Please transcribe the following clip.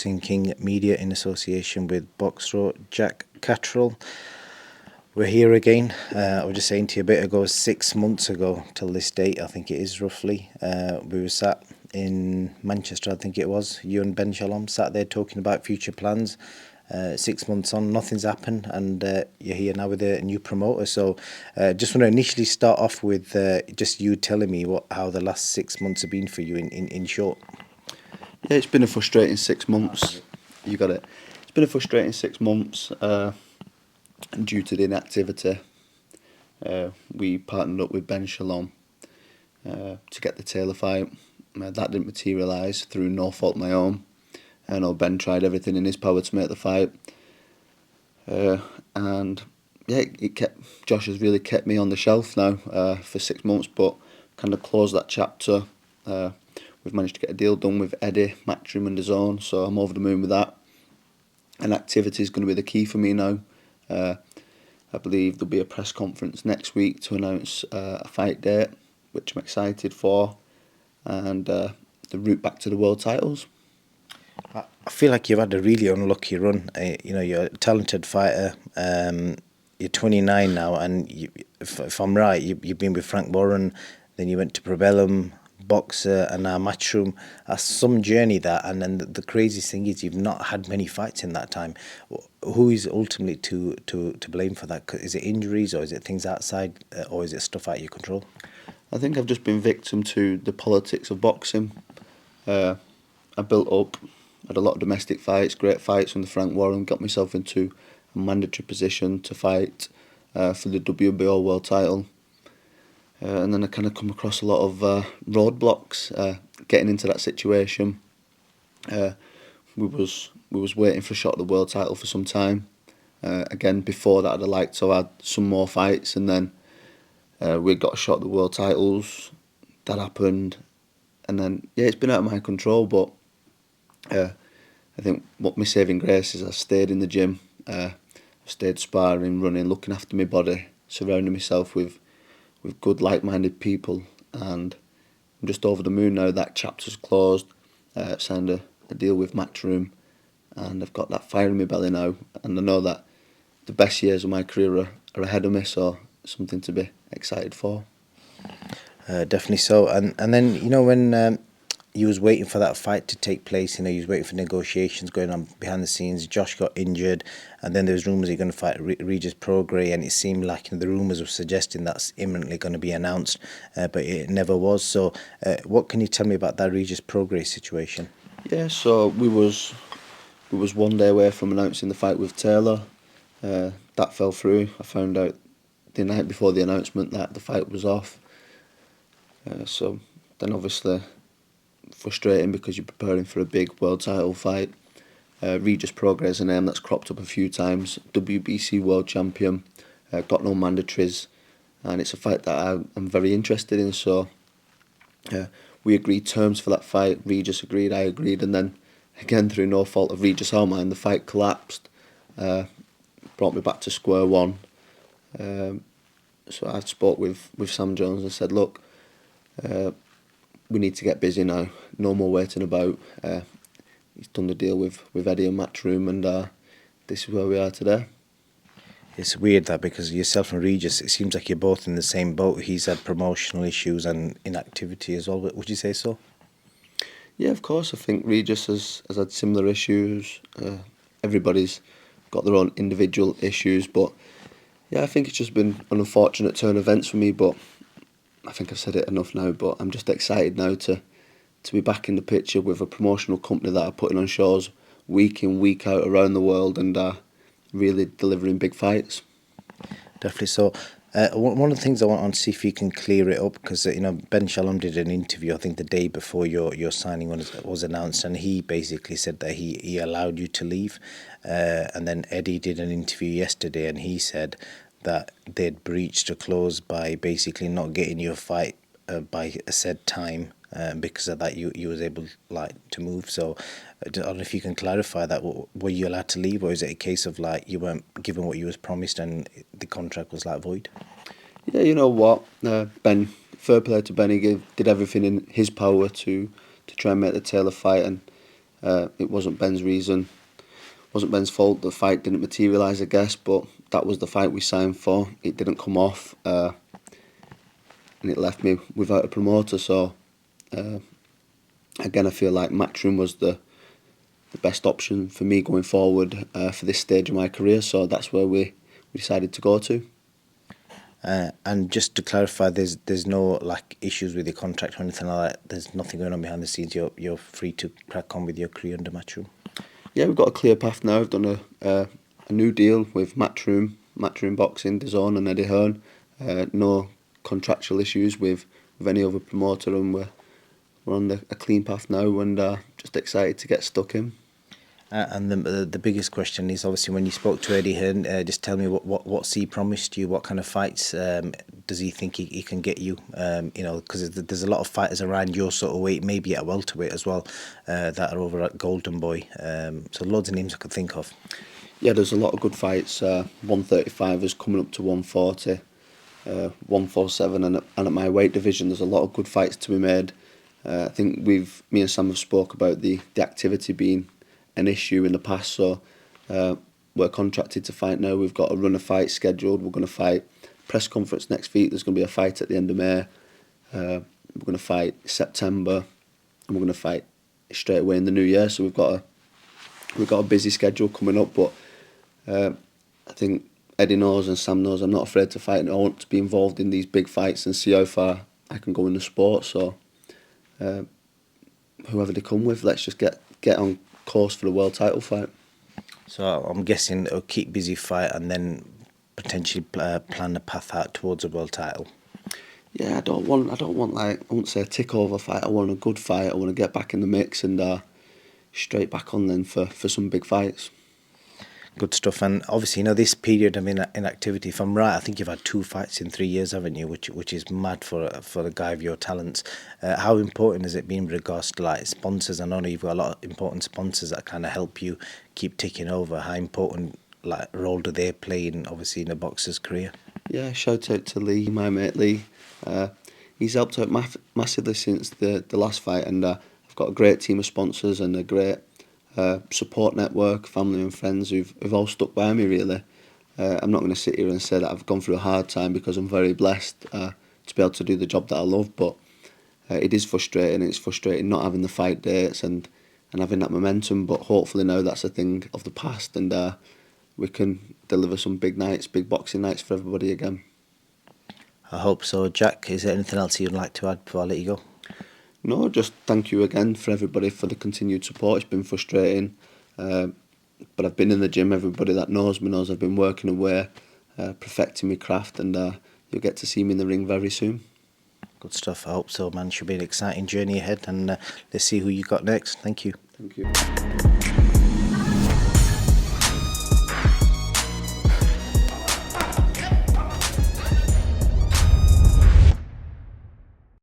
Boxing King Media in association with Boxro, Jack Catterall. We're here again. I was just saying to you a bit ago, 6 months ago till this date, I think it is roughly, we were sat in Manchester, I think it was, you and Ben Shalom sat there talking about future plans. 6 months on, nothing's happened, and you're here now with a new promoter. So just want to initially start off with just you telling me how the last 6 months have been for you in short. Yeah, it's been a frustrating 6 months. You got it. It's been a frustrating 6 months due to the inactivity. We partnered up with Ben Shalom to get the Taylor fight. That didn't materialise through no fault of my own. I know Ben tried everything in his power to make the fight, and yeah, Josh has really kept me on the shelf now for 6 months, but kind of closed that chapter. We've managed to get a deal done with Eddie, Matchroom and DAZN, so I'm over the moon with that. And activity is going to be the key for me now. I believe there'll be a press conference next week to announce a fight date, which I'm excited for, and the route back to the world titles. I feel like you've had a really unlucky run. You're a talented fighter. You're 29 now, and if I'm right, you've been with Frank Warren, then you went to Probellum, Boxer, and now Matchroom. That's some journey, that. And then the craziest thing is you've not had many fights in that time. Who is ultimately to blame for that? Is it injuries, or is it things outside, or is it stuff out of your control? I think I've just been victim to the politics of boxing. I built up, had a lot of domestic fights, great fights under Frank Warren, got myself into a mandatory position to fight for the WBO world title. And then I kind of come across a lot of roadblocks getting into that situation. We was waiting for a shot at the world title for some time. Again, before that I'd have liked to have had some more fights, and then we got a shot at the world titles. That happened, and then yeah, it's been out of my control, but I think what my saving grace is I stayed in the gym, I stayed sparring, running, looking after my body, surrounding myself with good like-minded people, and I'm just over the moon now. That chapter's closed. Signed a deal with Matchroom, and I've got that fire in my belly now, and I know that the best years of my career are ahead of me, so something to be excited for. Definitely so. And then when you was waiting for that fight to take place, you was waiting for negotiations going on behind the scenes. Josh got injured, and then there was rumours you're going to fight Regis Prograis, and it seemed like the rumours were suggesting that's imminently going to be announced, but it never was. So what can you tell me about that Regis Prograis situation? Yeah, so we was 1 day away from announcing the fight with Taylor. That fell through. I found out the night before the announcement that the fight was off. So then obviously frustrating, because you're preparing for a big world title fight. Regis Prograis is a name that's cropped up a few times. WBC world champion, got no mandatories, and it's a fight that I'm very interested in. So we agreed terms for that fight. Regis agreed, I agreed, and then again through no fault of Regis or mine, the fight collapsed. Brought me back to square one. So I spoke with Sam Jones and said, look, we need to get busy now. No more waiting about. He's done the deal with Eddie and Matchroom, and this is where we are today. It's weird that, because yourself and Regis, it seems like you're both in the same boat. He's had promotional issues and inactivity as well. Would you say so? Yeah, of course. I think Regis has had similar issues. Everybody's got their own individual issues, but yeah, I think it's just been an unfortunate turn of events for me, but I think I've said it enough now. But I'm just excited now to be back in the picture with a promotional company that are putting on shows week in, week out around the world, and really delivering big fights. Definitely so. One of the things I want to see if you can clear it up, because Ben Shalom did an interview, I think the day before your signing was announced, and he basically said that he allowed you to leave, and then Eddie did an interview yesterday, and he said that they'd breached a clause by basically not getting you a fight by a said time. Because of that, you was able to move. So I don't know if you can clarify that. Were you allowed to leave, or is it a case of you weren't given what you was promised and the contract was void? Yeah, you know what, Ben, fair play to Ben. He did everything in his power to try and make the Taylor fight, and It wasn't Ben's reason, wasn't Ben's fault. The fight didn't materialise, I guess, but that was the fight we signed for. It didn't come off, and it left me without a promoter. So again, I feel like Matchroom was the best option for me going forward for this stage of my career. So that's where we decided to go to. And just to clarify, there's no like issues with your contract or anything like that. There's nothing going on behind the scenes. You're free to crack on with your career under Matchroom. Yeah, we've got a clear path now. I've done a new deal with Matchroom Boxing, DAZN and Eddie Hearn. No contractual issues with any other promoter, and we're on a clean path now, and just excited to get stuck in. And the biggest question is obviously when you spoke to Eddie Hearn, just tell me what's he promised you? What kind of fights does he think he can get you? Because there's a lot of fighters around your sort of weight, maybe at welterweight as well, that are over at Golden Boy. So loads of names I could think of. Yeah, there's a lot of good fights. 135ers coming up to 140, 147, and at my weight division, there's a lot of good fights to be made. I think me and Sam have spoke about the activity being an issue in the past, so we're contracted to fight now. We've got a run of fights scheduled. We're going to fight press conference next week. There's going to be a fight at the end of May. We're going to fight September, and we're going to fight straight away in the new year. So we've got a busy schedule coming up, but I think Eddie knows and Sam knows I'm not afraid to fight, and I want to be involved in these big fights and see how far I can go in the sport. So whoever they come with, let's just get on course for the world title fight. So I'm guessing a keep busy fight and then potentially plan the path out towards a world title. Yeah, I don't want like, I won't say a tick over fight. I want a good fight. I want to get back in the mix and straight back on then for some big fights. Good stuff. And obviously, this period of inactivity, if I'm right, I think you've had 2 fights in 3 years, haven't you? Which is mad for a guy of your talents. How important has it been with regards to like sponsors? I know you've got a lot of important sponsors that kind of help you keep ticking over. How important like role do they play in obviously in a boxer's career? Yeah, shout out to Lee, my mate Lee. He's helped out massively since the last fight, and I've got a great team of sponsors and a great support network, family and friends who've all stuck by me really. I'm not going to sit here and say that I've gone through a hard time, because I'm very blessed to be able to do the job that I love, but it is frustrating. It's frustrating not having the fight dates and having that momentum, but hopefully now that's a thing of the past, and we can deliver some big nights, big boxing nights for everybody again. I hope so. Jack, is there anything else you'd like to add before I let you go? No, just thank you again for everybody for the continued support. It's been frustrating, but I've been in the gym. Everybody that knows me knows I've been working away, perfecting my craft, and you'll get to see me in the ring very soon. Good stuff. I hope so, man. Should be an exciting journey ahead, and let's see who you got next. Thank you. Thank you.